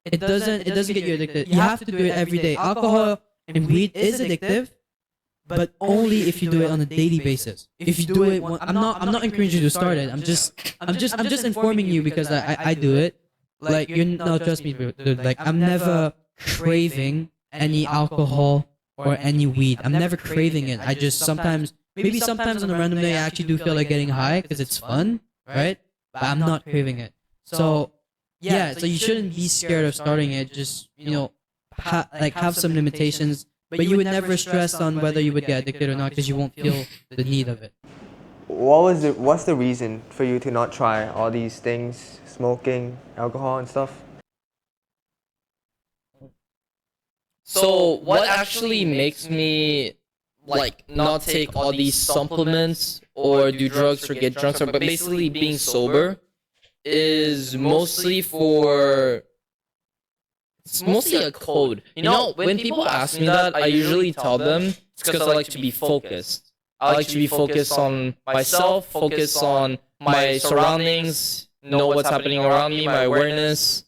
It doesn't get you addicted. You have to do it every day. Alcohol and weed is addictive, but only if you do it on a daily basis. If you do it, I'm not encouraging you to start it. I'm just informing you because I do it. Like trust me, dude. Like I'm never craving any alcohol or any weed. I'm never craving it. I just sometimes on a random day I actually do feel like getting high because it's fun, right? But I'm not craving it. So yeah, so you shouldn't be scared of starting it. Just have some limitations, but you would never stress on whether you would get addicted or not because you won't feel the need of it. What's the reason for you to not try all these things, smoking, alcohol and stuff? So what actually makes me like not take all these supplements or do drugs or get drunk, but basically being sober is mostly it's mostly a code. When people ask me that, I usually tell them it's because I like to be focused. I like to be focused on myself, focus on my surroundings, know what's happening around me, my awareness,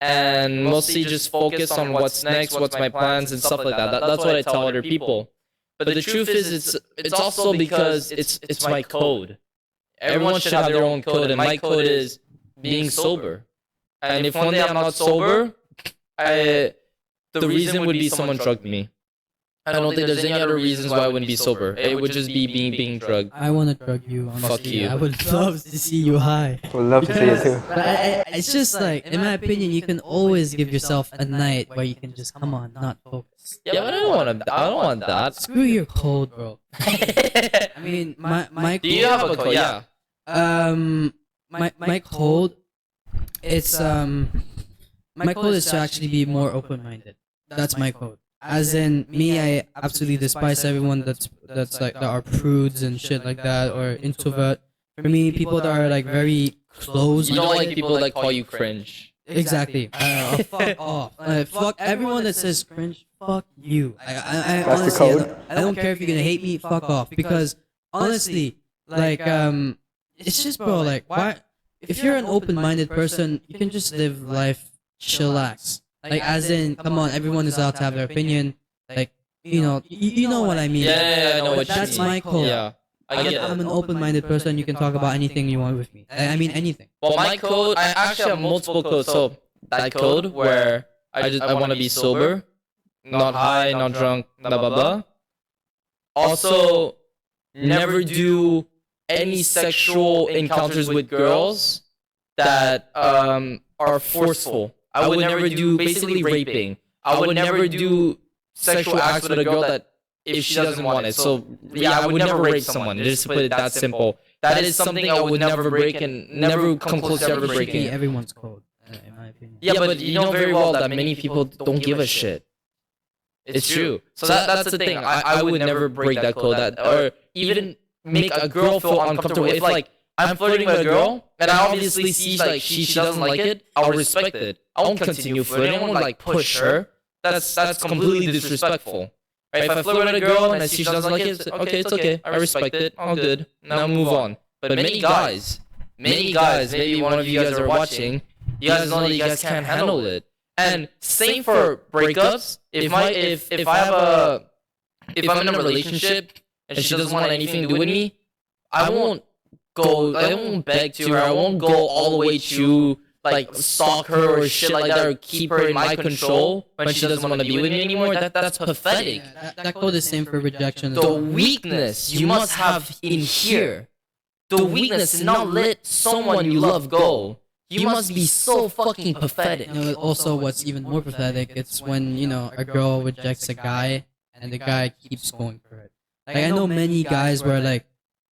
and mostly just focus on what's next, what's my plans, and stuff like that. That's what I tell other people. But the truth is, it's also because it's my code. Everyone should have their own code, and my code is being sober. And if one day I'm not sober, the reason would be someone drugged me. I don't think there's any other reasons why I wouldn't be sober. It would just be being drugged. I want to drug you, honestly. Fuck you. I would love to see you high. Would love to see you too. But it's just like, in my opinion, you can always give yourself a night where you can just, come on, not focus. Yeah, but I don't want that. Screw your code, bro. I mean, my code... Do you have a code? Yeah. My code, it's, my code is to actually be more open-minded. That's my code. As in, me, I absolutely despise everyone that's like, that are prudes and shit like that, or introvert. For me, people that are like very closed. You don't like people that call you cringe. Exactly. Fuck off. Fuck everyone that says cringe. Fuck you. I That's honestly, the code. I don't care if you're gonna hate me. Fuck off. Because honestly, like it's just, bro. Like, why? If you're an open-minded person, you can just live life chillax. Like, as in, come on, everyone is allowed to have their opinion. Like, you know what I mean. Yeah, I know what you That's mean. my code. Yeah, I get I'm it. an open-minded person. You can talk about anything you want with me. I mean, anything. Well, my code, I actually have multiple codes. So that code where I want to be sober, not high, not drunk, blah blah blah. Also, never do any sexual encounters with girls that are forceful. I would never do basically raping. I would never do sexual acts with a girl that if she doesn't want it. So yeah, I would never rape someone. Just to put it that simple. That is something I would never break and never come close to ever breaking. Everyone's code, in my opinion. Yeah, but you know very well that many people don't give a shit. It's true. So that's the thing. I would never break that code. Or even make a girl feel uncomfortable. If like I'm flirting with a girl and I obviously see like she doesn't like it, I'll respect it. I won't continue flirting. I won't like push her. That's completely disrespectful. Right? If I flirt with a girl and I see she doesn't like it, okay, it's okay. I respect it. All good. Now move on. But many guys, maybe one of you guys are watching, you guys know that you guys can't handle it. And same for breakups. If I'm in a relationship and she doesn't want anything to do with me, I won't beg to her. I won't go all the way to like stalk her or shit like that or keep her in my control when she doesn't want to be with me anymore. That's pathetic. Yeah, that code is same for rejection. The weakness you must have in here. The weakness is not let someone you love go. You must be so fucking pathetic. Also, what's even more pathetic, it's when, a girl rejects a guy and the guy keeps going for it. Like, I know many guys where, like,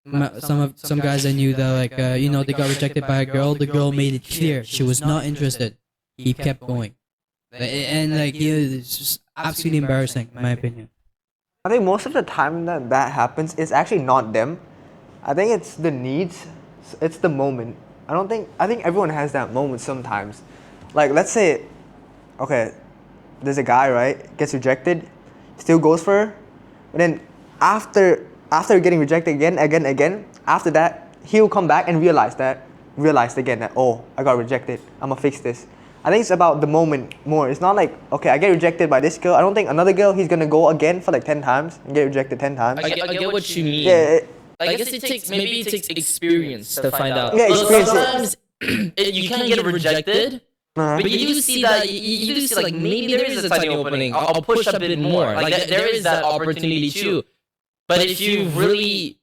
some guys I knew that, like, they got rejected by a girl. The girl made it clear she was not interested. He kept going. And, like, it's just absolutely embarrassing, in my opinion. I think most of the time that happens, it's actually not them. I think it's the needs. It's the moment. I think everyone has that moment sometimes. Like, let's say, okay, there's a guy, right, gets rejected, still goes for her, but then after getting rejected again, after that, he'll come back and realize again that, oh, I got rejected, I'm gonna fix this. I think it's about the moment more. It's not like, okay, I get rejected by this girl, I don't think another girl, he's gonna go again for like 10 times and get rejected 10 times. I get what you mean. Yeah. I guess it takes experience to find out. Yeah, experience. Sometimes you can get rejected, but you do see that you do see like maybe there is a tiny opening. I'll push a bit more. Like there is that opportunity too. But if you really,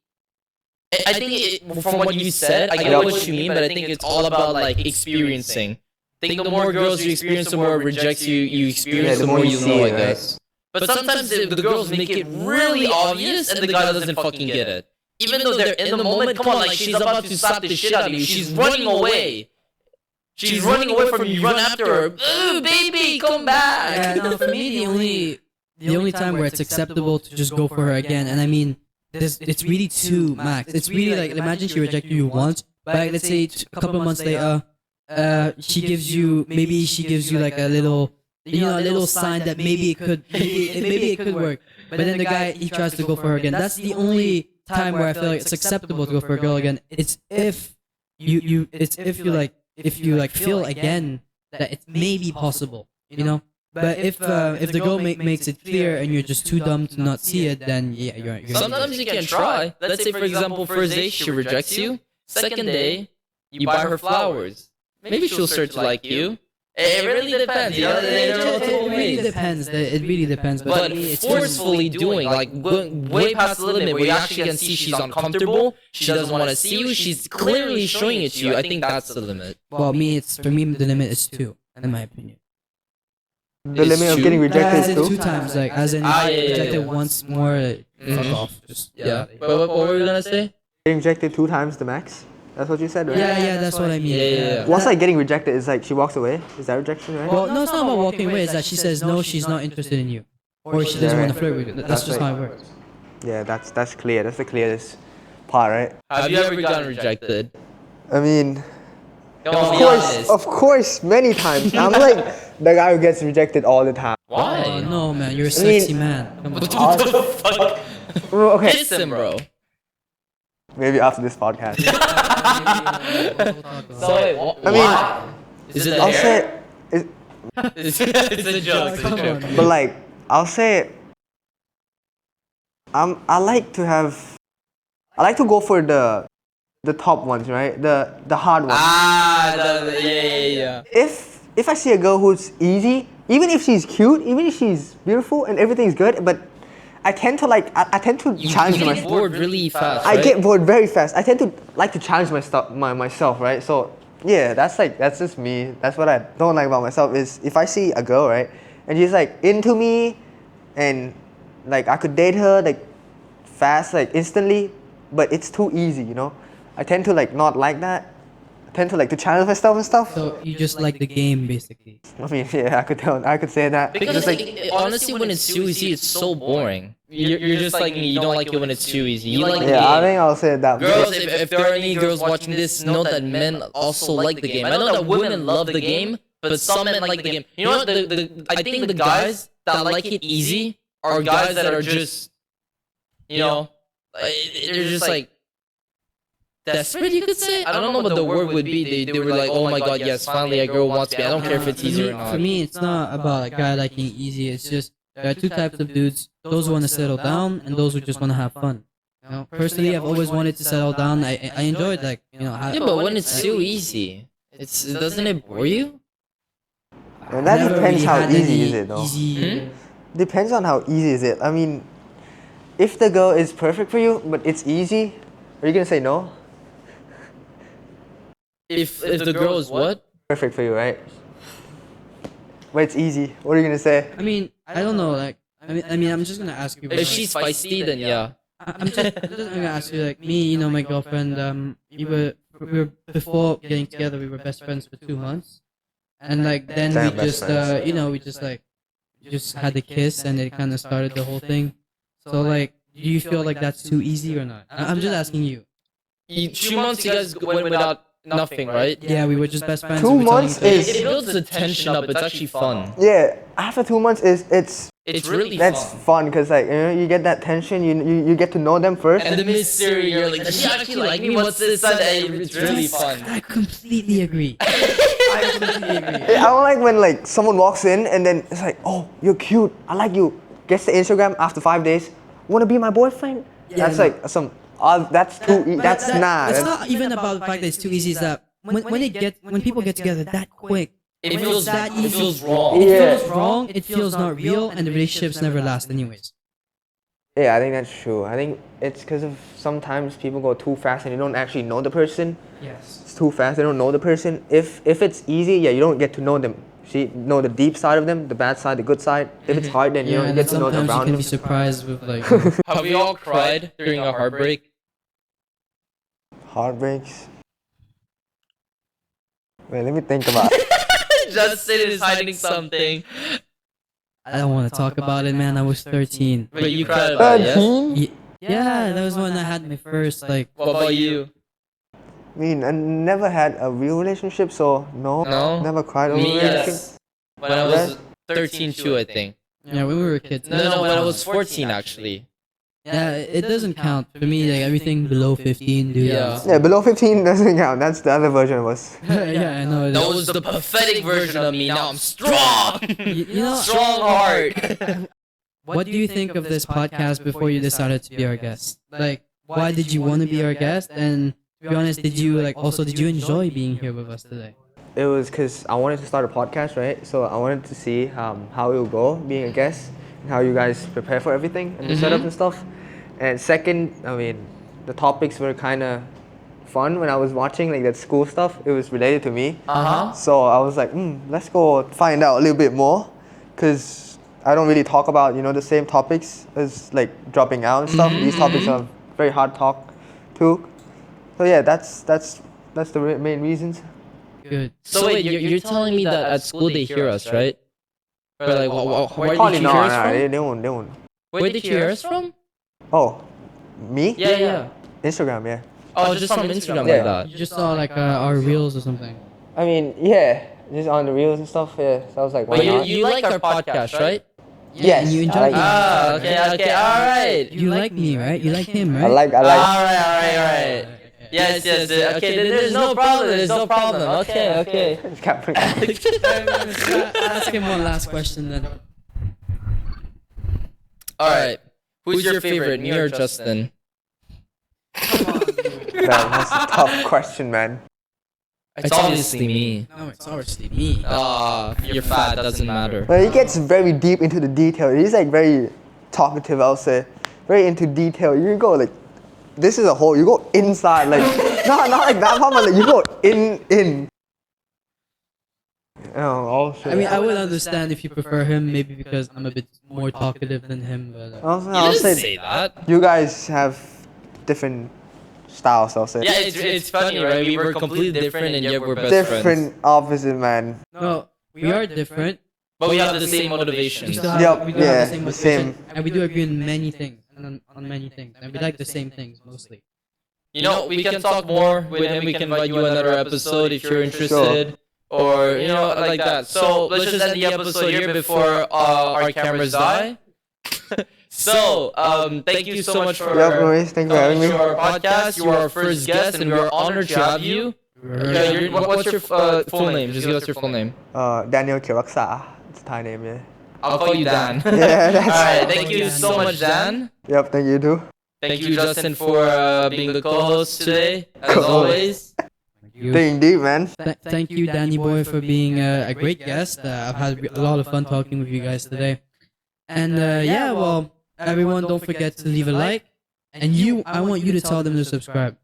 I think from what you said, I get what you mean. But I think it's all about like experiencing. I think the more girls you experience, the more it rejects you experience, the more you know, I guess. But sometimes the girls make it really obvious, and the guy doesn't fucking get it. Even though they're in the moment, come on, like she's about to slap the shit out of you. She's running away. She's running away from you. You run after her. Ooh, baby, come back. Yeah, no, for me, the only time where it's acceptable to just go for her again, and I mean, it's really two max. It's really like, imagine she rejected you once, but like, let's say a couple of months later, she gives you like a little, a little sign that maybe it could work. But then the guy, he tries to go for her again. That's the only time where I feel like it's acceptable to go for a girl again. It's if you feel again that it may be possible, But if the girl makes it clear and you're just too dumb to not see it, then yeah, you're Sometimes you can try. Let's say for example, first day she rejects you. Second day, you buy her flowers. Maybe she'll start to like you. It really depends. It really depends. But forcefully doing, like going way past the limit where you actually can see she's uncomfortable, she doesn't want to see you, she's clearly showing it to you. I think that's the limit. Well, for me, the limit is 2, in my opinion. The limit of getting rejected as in is 2? 2 times, like as in rejected once more. Fuck off. Just What were you gonna say? Getting rejected 2 times the max? That's what you said, right? Yeah, that's what I mean. Yeah. What's like getting rejected is like she walks away? Is that rejection, right? Well, no, it's not about walking away. It's that she says no, she's not interested in you, or she doesn't want to flirt with you. That's just how it works. Yeah, that's clear. That's the clearest part, right? Have you ever gotten rejected? I mean, Of course, many times. I'm like the guy who gets rejected all the time. Why? Oh, no, man, you're a sexy man. Come on. What the fuck? Well, okay, Kiss him, bro. maybe after this podcast. So wait, I mean, is it the I'll hair? say, It's a joke. It's a Come joke. on, But man. like, I'll say, I like to have, I like to go for the top ones, right? The hard ones. Yeah. If I see a girl who's easy, even if she's cute, even if she's beautiful and everything's good, but I tend to like, I tend to You challenge get myself. bored really fast. I right? get bored very fast. I tend to like to challenge myself, right? So yeah, that's just me. That's what I don't like about myself is if I see a girl, right, and she's like into me, and like I could date her like fast, like instantly, but it's too easy, you know. I tend to like not like that. I tend to like to challenge myself and stuff. So you just like the game, basically. I mean, yeah, I could say that. Because like honestly, when it's too easy, it's so boring. You're just like me. You don't like it when it's too easy. You like the Yeah, I game. think I'll say that. Girls, if there are any girls watching this, know that men also like the game. I know that women love the game, but some men like the game. You know what? I think the guys that like it easy are guys that are just, you know, they're just like desperate, you could say. I don't know what the word would be. They were like, oh my god, yes, finally a girl wants me. I don't care if it's easy or not. For me, it's not about a guy liking easy. It's just there are two types of dudes: those who want to settle down and those who just want to have fun. You know, personally, I've always wanted to settle down. I enjoyed like Yeah, but when it's too easy, doesn't it bore you? And that never depends really how had easy any is it though. Easy. Depends on how easy is it. I mean, if the girl is perfect for you, but it's easy, are you gonna say no? If the girl is what? Perfect for you, right? But it's easy. What are you gonna say? I mean, I don't know. Like, I mean, I'm just gonna ask you. If she's feisty, then yeah. I'm just gonna ask you. Like me, my girlfriend. We were before getting together. We were best friends for 2 months, and like then Damn, we best just friends. we just had a kiss, and it kind of started the whole thing. So like, do you feel like that's too easy or not? I'm just asking you. 2 months you guys went without nothing, right? Yeah, we were just best friends. 2 we were telling months each other- is- It builds the tension up. It's actually fun. Yeah, after 2 months It's really that's fun. fun because like you get that tension. You get to know them first. And the mystery, you're like, does she actually like me? What's this? And it's really fun. I completely agree. I completely agree. I don't like when like someone walks in and then it's like, oh, you're cute. I like you. Gets to Instagram after 5 days. Wanna be my boyfriend? Yeah, That's no. like some. That's too. That's nah. It's That's, not even about the fact that it's too easy. It's that when people get together that quick, It when feels it's that it easy, feels wrong. It Yeah. feels wrong. It feels not real, and the relationships never last, anyways. yeah, I think that's true. I think it's because of sometimes people go too fast and they don't actually know the person. Yes. It's too fast. They don't know the person. If it's easy, yeah, you don't get to know them. See, know the deep side of them, the bad side, the good side. If it's hard, then you Yeah, don't and get then to know them sometimes you around can them. be surprised with like. Have we all cried during a heartbreak? Heartbreaks. Wait, let me think about it. Justin is hiding something. I don't want to talk about it, man. I was 13. But you cried about it, yes? 13? Yeah, that was when I had my first like. What about you? I mean, I never had a real relationship, so no. No? Never cried over a Me, relationship. yes. When I was 13 too, I think. Yeah, when we were kids. No, when I was 14 actually. Yeah, it doesn't count for me. Like everything below 15, dude. Yeah. Yeah, below 15 doesn't count. That's the other version of us. Yeah, I know. That was the pathetic version of me. Now I'm strong. You know, Strong heart. what do you think of this podcast before you decided to be our guest? Like, why did you want to be our guest? And to be honest, did you enjoy being here with us today? It was because I wanted to start a podcast, right? So I wanted to see how it will go being a guest and how you guys prepare for everything and the setup and stuff. And second, I mean, the topics were kind of fun when I was watching like that school stuff. It was related to me. So I was like, let's go find out a little bit more, because I don't really talk about the same topics as like dropping out and stuff. These topics are very hard talk too. So yeah, that's the main reasons. Good. So wait, you're telling me that at school they hear us, right? Or like, where Probably did you hear us not. from? They won't. Where did you hear us from? Oh, me? Yeah. Instagram, yeah. Oh, just from Instagram Yeah. like that. You just saw like our reels or something. I mean, yeah, just on the reels and stuff. Yeah, so I was like, why But not? you like our podcast, right? Yes, and you I enjoy like it. Ah, okay, alright. You like me, right? You like him, right? I like. Alright. Yes. Okay, there's no problem. There's no problem. Okay. Ask him one last question then. All right. Who's your favorite, me or Justin? That's a tough question, man. It's obviously me. No, it's obviously me. You're fat. Doesn't matter. Well, he gets very deep into the detail. He's like very talkative, I'll say. Very into detail. You go like, this is a whole, you go inside, like, not like that part, but like, you go in. Oh, I mean, I would understand if you prefer him, maybe because I'm a bit more talkative than him, but... I'll say that. You guys have different styles, I'll say. Yeah, it's funny, right? We were completely different and yet we're best different friends. opposite, man. No, we are different. But we have the same motivations. We do have the same motivation, and we do agree on many things, on many things, and we like the same things mostly. You know, we can talk more with him. We can invite you another episode if you're interested. Or, you know, like that. So, let's just end the episode here before our cameras die. So, thank you so much for thank you for having me. our podcast. You are our first guest, and we are honored to have you. What's your full name? Just give us your full name. Daniel Kiraksa. It's a Thai name, yeah. I'll call you Dan. Yeah, that's Alright, thank you so much, Dan. Yep, thank you too. Thank you, Justin, for being the co-host today, as always. Thinking deep, man. Thank you, Danny Boy, for being a great guest. I've had a lot of fun talking with you guys today. And yeah, well, everyone, don't forget to leave a like. And I want you to tell them to subscribe.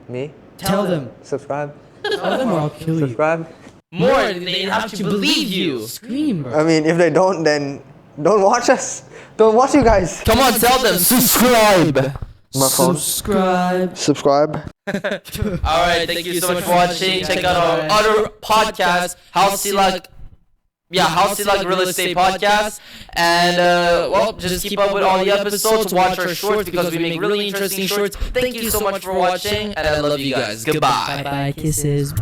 Me? Tell them. Subscribe. Tell them or I'll kill you. Subscribe. More, they have to believe you. Scream, bro. I mean, if they don't, then don't watch us. Don't watch you guys. Come on, tell them, subscribe. My phone. Subscribe. Alright, thank you so much for watching. Check out our other podcast, House Silak Real Estate Podcast. And well, just keep up with all the episodes. Watch our shorts because we make really interesting shorts. Thank you so much for watching, and I love you guys. Goodbye. Bye, kisses.